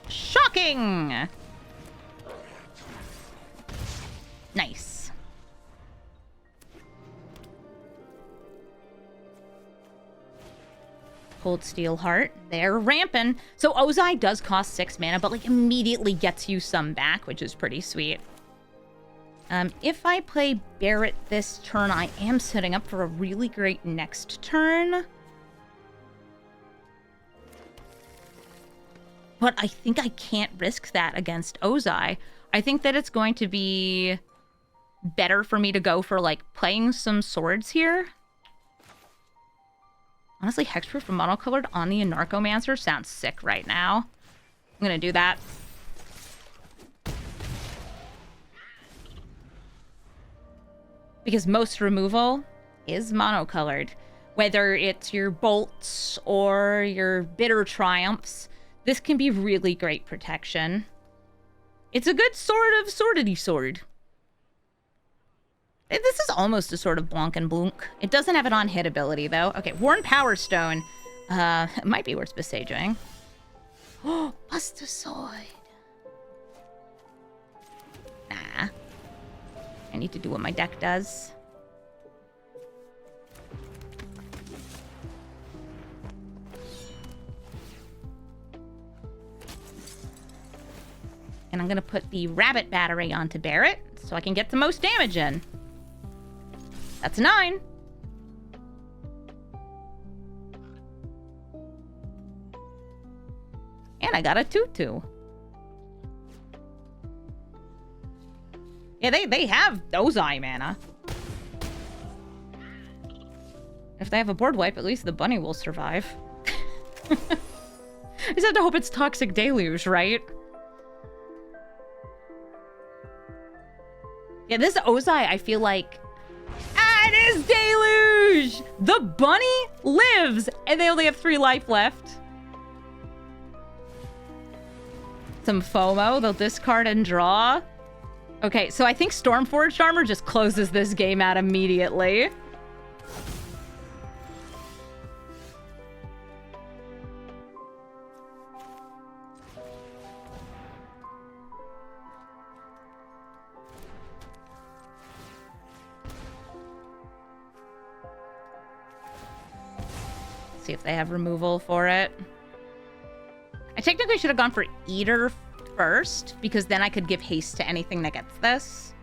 Shocking! Nice. Cold Steel Heart. They're ramping. So Ozai does cost 6 mana, but, like, immediately gets you some back, which is pretty sweet. If I play Barret this turn, I am setting up for a really great next turn. But I think I can't risk that against Ozai. I think that it's going to be better for me to go for, like, playing some swords here. Honestly, hexproof and monocolored on the Anarchomancer sounds sick right now. I'm gonna do that. Because most removal is monocolored. Whether it's your bolts or your bitter triumphs, this can be really great protection. It's a good sort of swordity sword. This is almost a sort of Blanc and Blunk. It doesn't have an on-hit ability, though. Okay, Worn Power Stone. It might be worth besieging. Oh, Bustasoid. Nah. I need to do what my deck does. And I'm going to put the Rabbit Battery onto Barret so I can get the most damage in. That's 9. And I got a 2/2. Yeah, they have Ozai mana. If they have a board wipe, at least the bunny will survive. I just have to hope it's Toxic Deluge, right? Yeah, this Ozai, I feel like... Ah, it is Deluge! The bunny lives, and they only have 3 life left. Some FOMO, they'll discard and draw. Okay, so I think Stormforged Armor just closes this game out immediately. See if they have removal for it. I technically should have gone for Eater first, because then I could give haste to anything that gets this.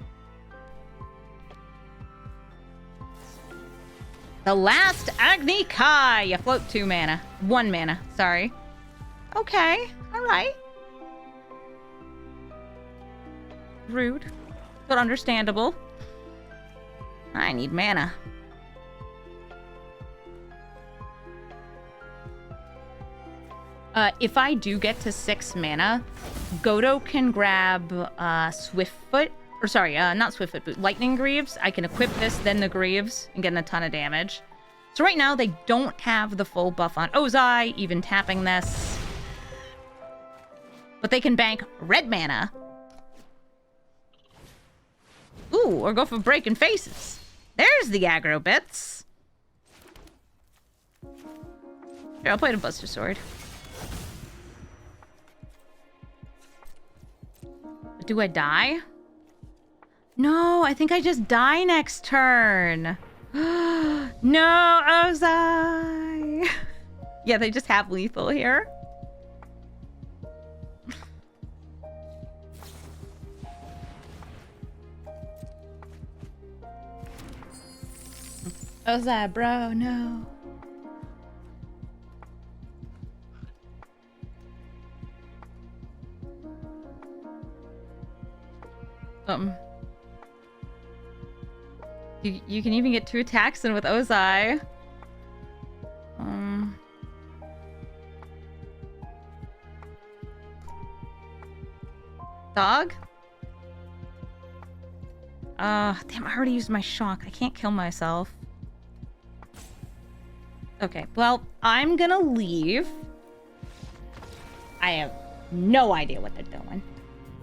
The last Agni Kai! You float 2 mana. 1 mana, sorry. Okay, alright. Rude, but understandable. I need mana. If I do get to 6 mana, Godo can grab Swiftfoot, or sorry, not Swiftfoot, but Lightning Greaves. I can equip this, then the Greaves, and get a ton of damage. So right now, they don't have the full buff on Ozai, even tapping this. But they can bank red mana. Ooh, or go for Breaking Faces. There's the aggro bits. Here, I'll play the Buster Sword. Do I die? No, I think I just die next turn. No, Ozai. Yeah, they just have lethal here. Ozai, bro, no. You can even get 2 attacks in with Ozai. Dog? Damn, I already used my shock. I can't kill myself. Okay, well, I'm gonna leave. I have no idea what they're doing.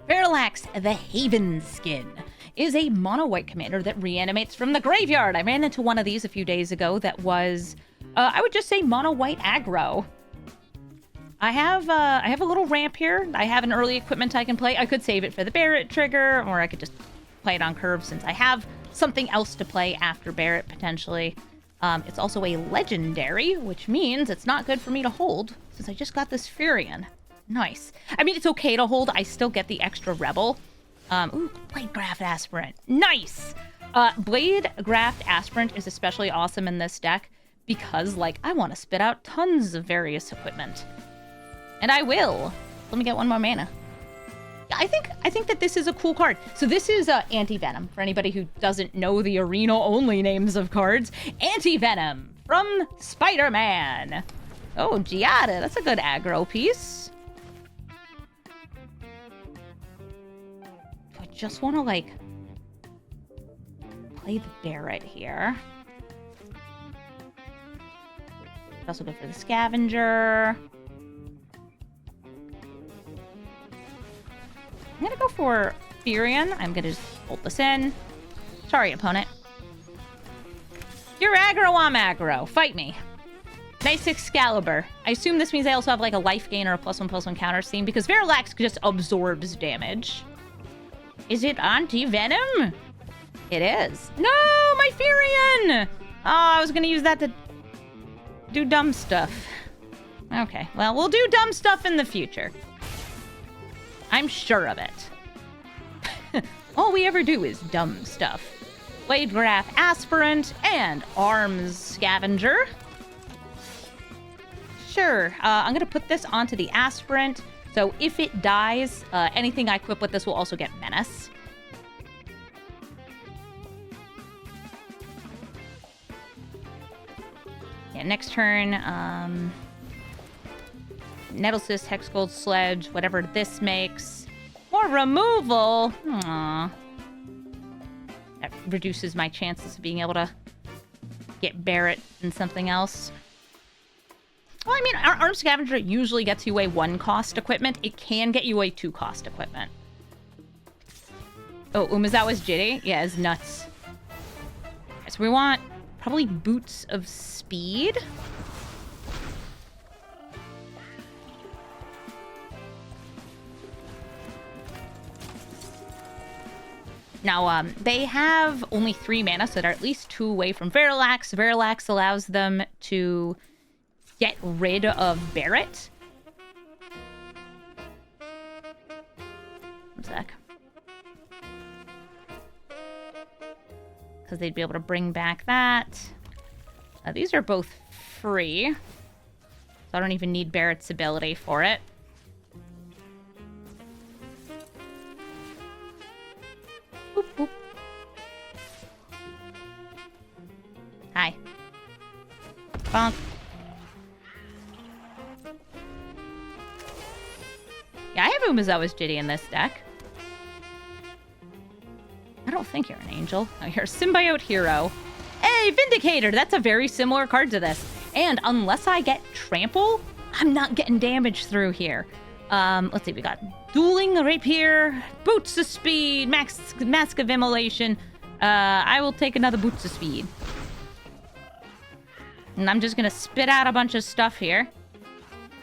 Verilax, the Haven Skin, is a mono-white commander that reanimates from the graveyard. I ran into one of these a few days ago that was, I would just say mono-white aggro. I have a little ramp here. I have an early equipment I can play. I could save it for the Barret trigger, or I could just play it on curve since I have something else to play after Barret, potentially. It's also a legendary, which means it's not good for me to hold, since I just got this Furion. Nice. I mean, it's okay to hold. I still get the extra Rebel. Ooh, Blade Graft Aspirant. Nice! Blade Graft Aspirant is especially awesome in this deck because, like, I want to spit out tons of various equipment. And I will. Let me get 1 more mana. I think that this is a cool card. So this is Anti-Venom, for anybody who doesn't know the arena-only names of cards. Anti-Venom from Spider-Man. Oh, Giada, that's a good aggro piece. I just want to, like, play the Barret here. Also good for the Scavenger. I'm gonna go for Furion. I'm gonna just bolt this in. Sorry, opponent. You're aggro, I'm aggro. Fight me. Nice Excalibur. I assume this means I also have like a life gain or a +1/+1 counter scheme because Verilax just absorbs damage. Is it anti-venom? It is. No, my Furion! Oh, I was gonna use that to do dumb stuff. Okay, well, we'll do dumb stuff in the future. I'm sure of it. All we ever do is dumb stuff. Blade Graft Aspirant and Arms Scavenger. Sure, I'm gonna put this onto the Aspirant, so if it dies, anything I equip with this will also get Menace. Yeah, next turn, Nettlecyst, Hexgold Sledge, whatever this makes. More removal! Aww. reduces my chances of being able to get Barret and something else. Well, I mean, Armed Scavenger usually gets you a 1-cost equipment. It can get you a 2-cost equipment. Oh, Umazawa's Jitty? Yeah, it's nuts. So we want probably Boots of Speed. Now, they have only 3 mana, so they're at least 2 away from Verilax. Verilax allows them to get rid of Barret. One sec. Because they'd be able to bring back that. These are both free. So I don't even need Barret's ability for it. Boop, boop. Hi. Bonk. Yeah, I have Umazawa's Jitty in this deck. I don't think you're an angel. Oh, you're a symbiote hero. Hey, Vindicator! That's a very similar card to this. And unless I get Trample, I'm not getting damage through here. Let's see, we got Dueling Rapier, Boots of Speed, Mask of Immolation. I will take another Boots of Speed. And I'm just gonna spit out a bunch of stuff here.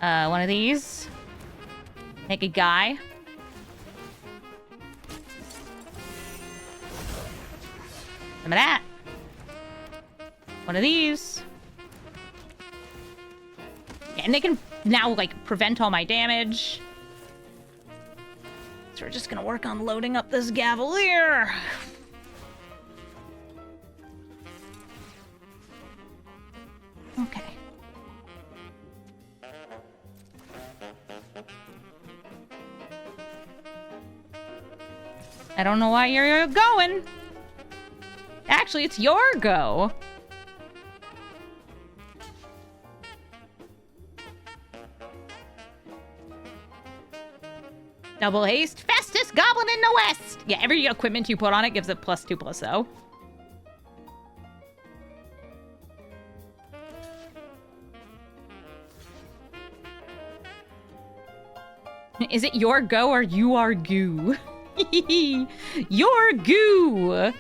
One of these. Make a guy. Some of that. One of these. Yeah, and they can now, like, prevent all my damage. So we're just gonna work on loading up this Gavalier. Okay. I don't know why you're going. Actually, it's your go. Double haste, fastest goblin in the west. Yeah, every equipment you put on it gives it +2/+0. Is it your go or you are goo? Your goo.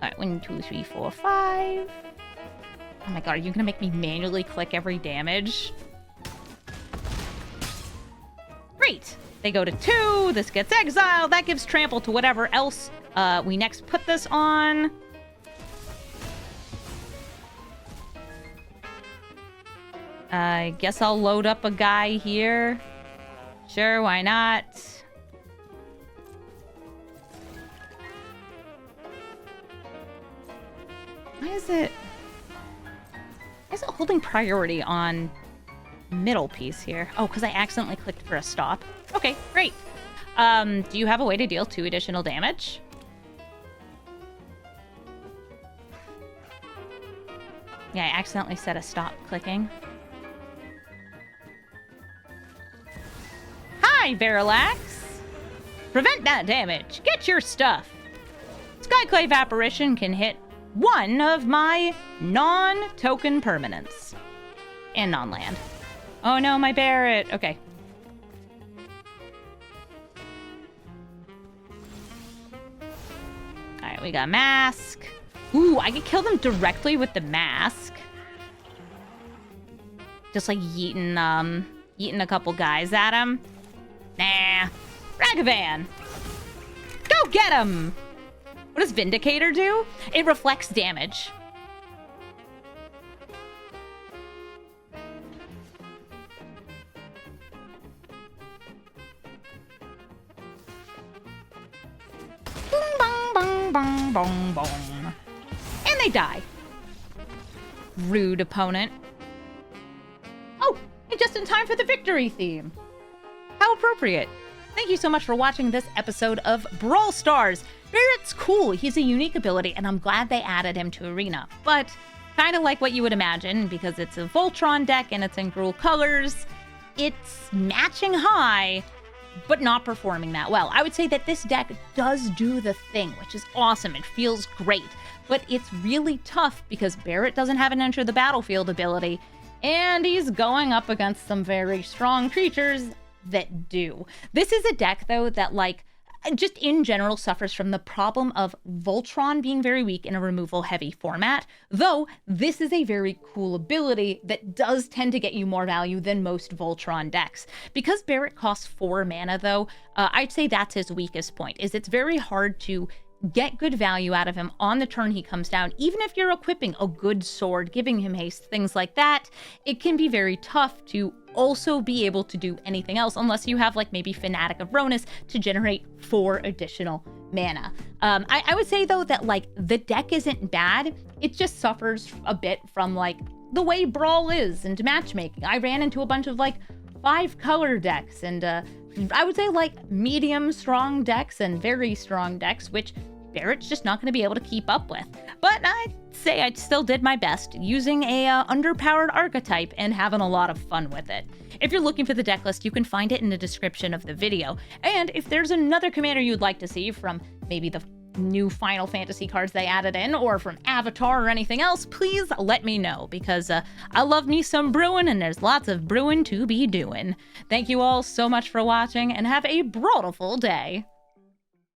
Alright, 1, 2, 3, 4, 5. Oh my god, are you gonna make me manually click every damage? Great! They go to 2, this gets exiled, that gives trample to whatever else we next put this on. I guess I'll load up a guy here. Sure, why not? Why is it holding priority on middle piece here? Oh, because I accidentally clicked for a stop. Okay, great. Do you have a way to deal 2 additional damage? Yeah, I accidentally set a stop clicking. Hi, Verilax! Prevent that damage. Get your stuff. Skyclave Apparition can hit 1 of my non-token permanents. And non-land. Oh no, my Barret. Okay. Alright, we got Mask. Ooh, I could kill them directly with the Mask. Just like yeeting a couple guys at him. Nah. Ragavan! Go get him! What does Vindicator do? It reflects damage. Boom, bong, bong, bong, bong, bong. And they die. Rude opponent. Oh, and just in time for the victory theme. How appropriate. Thank you so much for watching this episode of Brawl Stars. Barret's cool. He's a unique ability, and I'm glad they added him to Arena. But kind of like what you would imagine, because it's a Voltron deck and it's in Gruul colors, it's matching high, but not performing that well. I would say that this deck does do the thing, which is awesome. It feels great, but it's really tough because Barret doesn't have an enter the battlefield ability, and he's going up against some very strong creatures that do. This is a deck, though, that, like, just in general suffers from the problem of Voltron being very weak in a removal-heavy format, though this is a very cool ability that does tend to get you more value than most Voltron decks. Because Barret costs 4 mana, though, I'd say that's his weakest point, is it's very hard to get good value out of him on the turn he comes down. Even if you're equipping a good sword, giving him haste, things like that, it can be very tough to also be able to do anything else unless you have, like, maybe Fanatic of Ronus to generate 4 additional mana. I would say, though, that, like, the deck isn't bad. It just suffers a bit from, like, the way Brawl is and matchmaking. I ran into a bunch of, like, 5-color decks and I would say, like, medium strong decks and very strong decks, which Barret's just not going to be able to keep up with. But I'd say I still did my best using a underpowered archetype and having a lot of fun with it. If you're looking for the deck list, you can find it in the description of the video. And if there's another commander you'd like to see from maybe the new Final Fantasy cards they added in, or from Avatar or anything else, please let me know, because I love me some brewing, and there's lots of brewing to be doing. Thank you all so much for watching, and have a brawlful day.